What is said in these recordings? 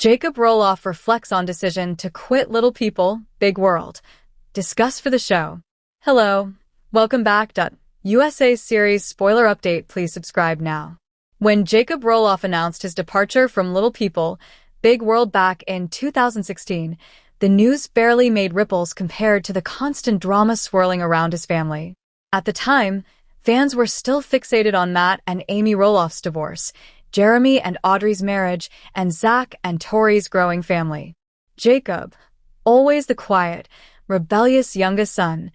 Jacob Roloff reflects on decision to quit Little People, Big World. Disgust for the show. Hello, welcome back. USA series spoiler update, please subscribe now. When Jacob Roloff announced his departure from Little People, Big World back in 2016, the news barely made ripples compared to the constant drama swirling around his family. At the time, fans were still fixated on Matt and Amy Roloff's divorce, Jeremy and Audrey's marriage, and Zach and Tori's growing family. Jacob, always the quiet, rebellious youngest son,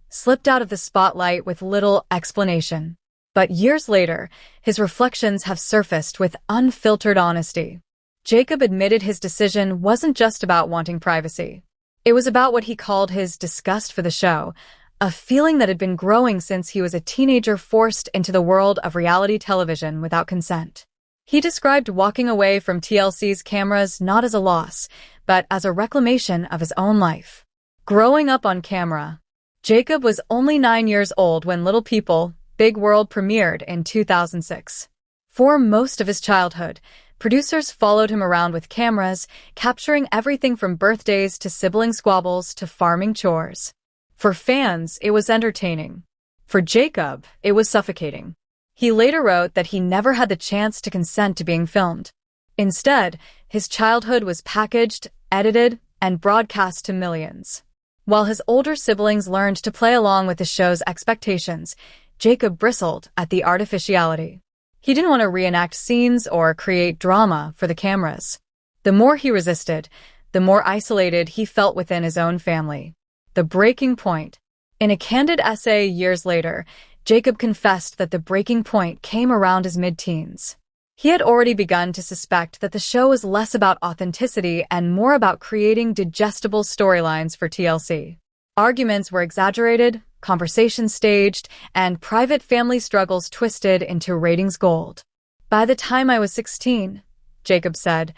slipped out of the spotlight with little explanation. But years later, his reflections have surfaced with unfiltered honesty. Jacob admitted his decision wasn't just about wanting privacy. It was about what he called his disgust for the show, a feeling that had been growing since he was a teenager forced into the world of reality television without consent. He described walking away from TLC's cameras not as a loss, but as a reclamation of his own life. Growing up on camera, Jacob was only 9 years old when Little People, Big World premiered in 2006. For most of his childhood, producers followed him around with cameras, capturing everything from birthdays to sibling squabbles to farming chores. For fans, it was entertaining. For Jacob, it was suffocating. He later wrote that he never had the chance to consent to being filmed. Instead, his childhood was packaged, edited, and broadcast to millions. While his older siblings learned to play along with the show's expectations, Jacob bristled at the artificiality. He didn't want to reenact scenes or create drama for the cameras. The more he resisted, the more isolated he felt within his own family. The breaking point. In a candid essay years later, Jacob confessed that the breaking point came around his mid-teens. He had already begun to suspect that the show was less about authenticity and more about creating digestible storylines for TLC. Arguments were exaggerated, conversations staged, and private family struggles twisted into ratings gold. By the time I was 16, Jacob said,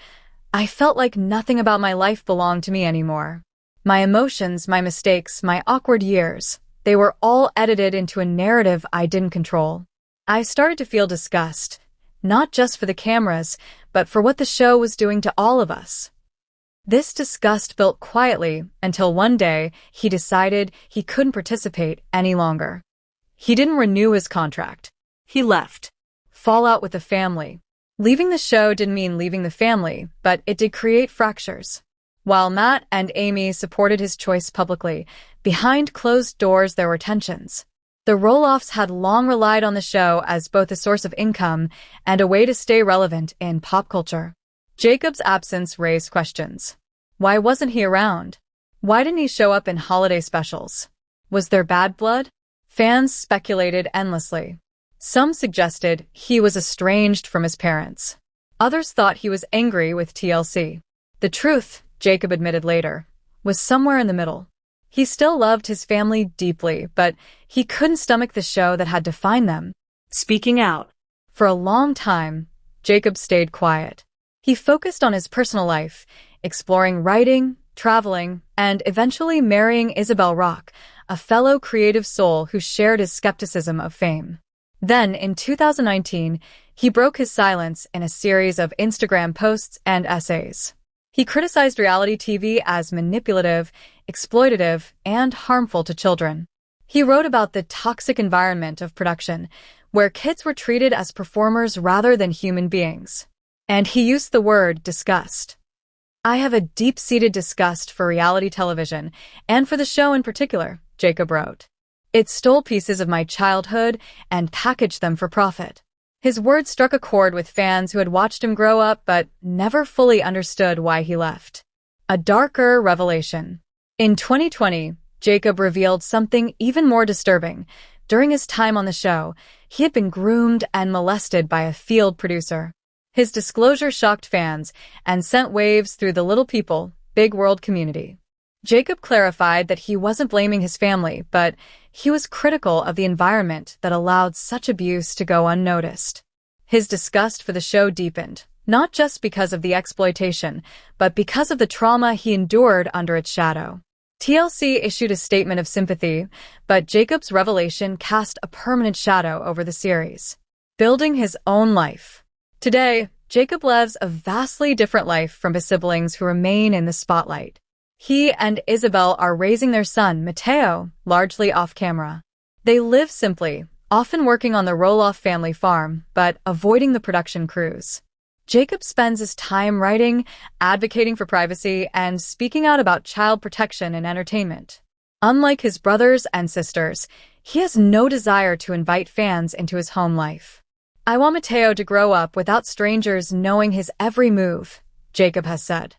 I felt like nothing about my life belonged to me anymore. My emotions, my mistakes, my awkward years, they were all edited into a narrative I didn't control. I started to feel disgust, not just for the cameras, but for what the show was doing to all of us. This disgust built quietly until one day he decided he couldn't participate any longer. He didn't renew his contract. He left. Fallout with the family. Leaving the show didn't mean leaving the family, but it did create fractures. While Matt and Amy supported his choice publicly, behind closed doors there were tensions. The Roloffs had long relied on the show as both a source of income and a way to stay relevant in pop culture. Jacob's absence raised questions. Why wasn't he around? Why didn't he show up in holiday specials? Was there bad blood? Fans speculated endlessly. Some suggested he was estranged from his parents. Others thought he was angry with TLC. The truth, Jacob admitted later, was somewhere in the middle. He still loved his family deeply, but he couldn't stomach the show that had defined them. Speaking out. For a long time, Jacob stayed quiet. He focused on his personal life, exploring writing, traveling, and eventually marrying Isabel Rock, a fellow creative soul who shared his skepticism of fame. Then, in 2019, he broke his silence in a series of Instagram posts and essays. He criticized reality TV as manipulative, exploitative, and harmful to children. He wrote about the toxic environment of production, where kids were treated as performers rather than human beings. And he used the word disgust. I have a deep-seated disgust for reality television, and for the show in particular, Jacob wrote. It stole pieces of my childhood and packaged them for profit. His words struck a chord with fans who had watched him grow up but never fully understood why he left. A darker revelation. In 2020, Jacob revealed something even more disturbing. During his time on the show, he had been groomed and molested by a field producer. His disclosure shocked fans and sent waves through the Little People, Big World community. Jacob clarified that he wasn't blaming his family, but he was critical of the environment that allowed such abuse to go unnoticed. His disgust for the show deepened, not just because of the exploitation, but because of the trauma he endured under its shadow. TLC issued a statement of sympathy, but Jacob's revelation cast a permanent shadow over the series. Building his own life. Today, Jacob lives a vastly different life from his siblings who remain in the spotlight. He and Isabel are raising their son, Matteo, largely off-camera. They live simply, often working on the Roloff family farm, but avoiding the production crews. Jacob spends his time writing, advocating for privacy, and speaking out about child protection and entertainment. Unlike his brothers and sisters, he has no desire to invite fans into his home life. "I want Matteo to grow up without strangers knowing his every move," Jacob has said.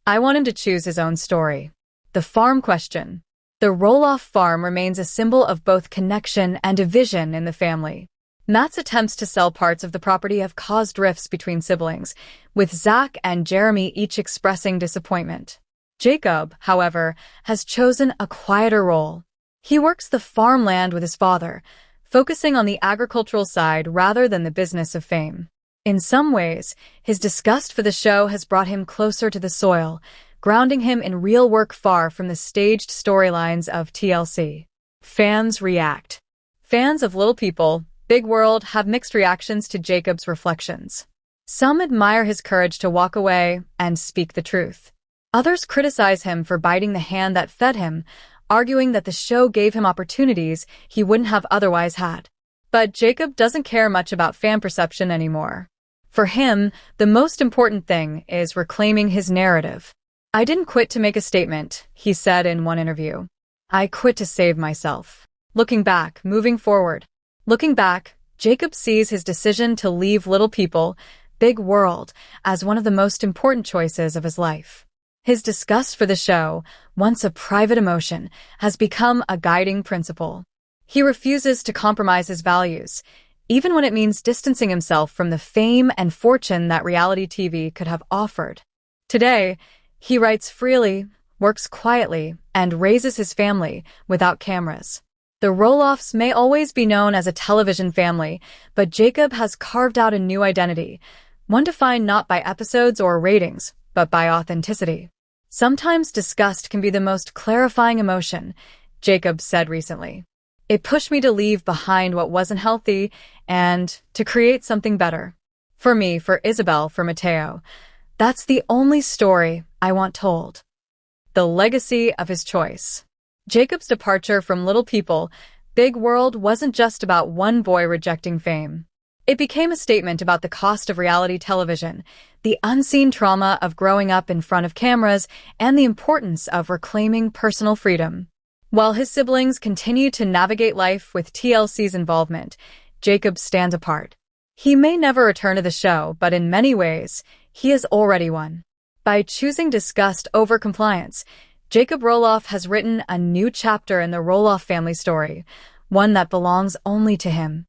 "I want him to choose his own story." The farm question. The Roloff farm remains a symbol of both connection and division in the family. Matt's attempts to sell parts of the property have caused rifts between siblings, with Zach and Jeremy each expressing disappointment. Jacob, however, has chosen a quieter role. He works the farmland with his father, focusing on the agricultural side rather than the business of fame. In some ways, his disgust for the show has brought him closer to the soil, grounding him in real work far from the staged storylines of TLC. Fans react. Fans of Little People, Big World have mixed reactions to Jacob's reflections. Some admire his courage to walk away and speak the truth. Others criticize him for biting the hand that fed him, arguing that the show gave him opportunities he wouldn't have otherwise had. But Jacob doesn't care much about fan perception anymore. For him, the most important thing is reclaiming his narrative. "I didn't quit to make a statement," he said in one interview. "I quit to save myself." Looking back, moving forward. Looking back, Jacob sees his decision to leave Little People, Big World as one of the most important choices of his life. His disgust for the show, once a private emotion, has become a guiding principle. He refuses to compromise his values, even when it means distancing himself from the fame and fortune that reality TV could have offered. Today, he writes freely, works quietly, and raises his family without cameras. The Roloffs may always be known as a television family, but Jacob has carved out a new identity, one defined not by episodes or ratings, but by authenticity. "Sometimes disgust can be the most clarifying emotion," Jacob said recently. "It pushed me to leave behind what wasn't healthy and to create something better. For me, for Isabel, for Matteo. That's the only story I want told." The legacy of his choice. Jacob's departure from Little People, Big World wasn't just about one boy rejecting fame. It became a statement about the cost of reality television, the unseen trauma of growing up in front of cameras, and the importance of reclaiming personal freedom. While his siblings continue to navigate life with TLC's involvement, Jacob stands apart. He may never return to the show, but in many ways, he has already won. By choosing disgust over compliance, Jacob Roloff has written a new chapter in the Roloff family story, one that belongs only to him.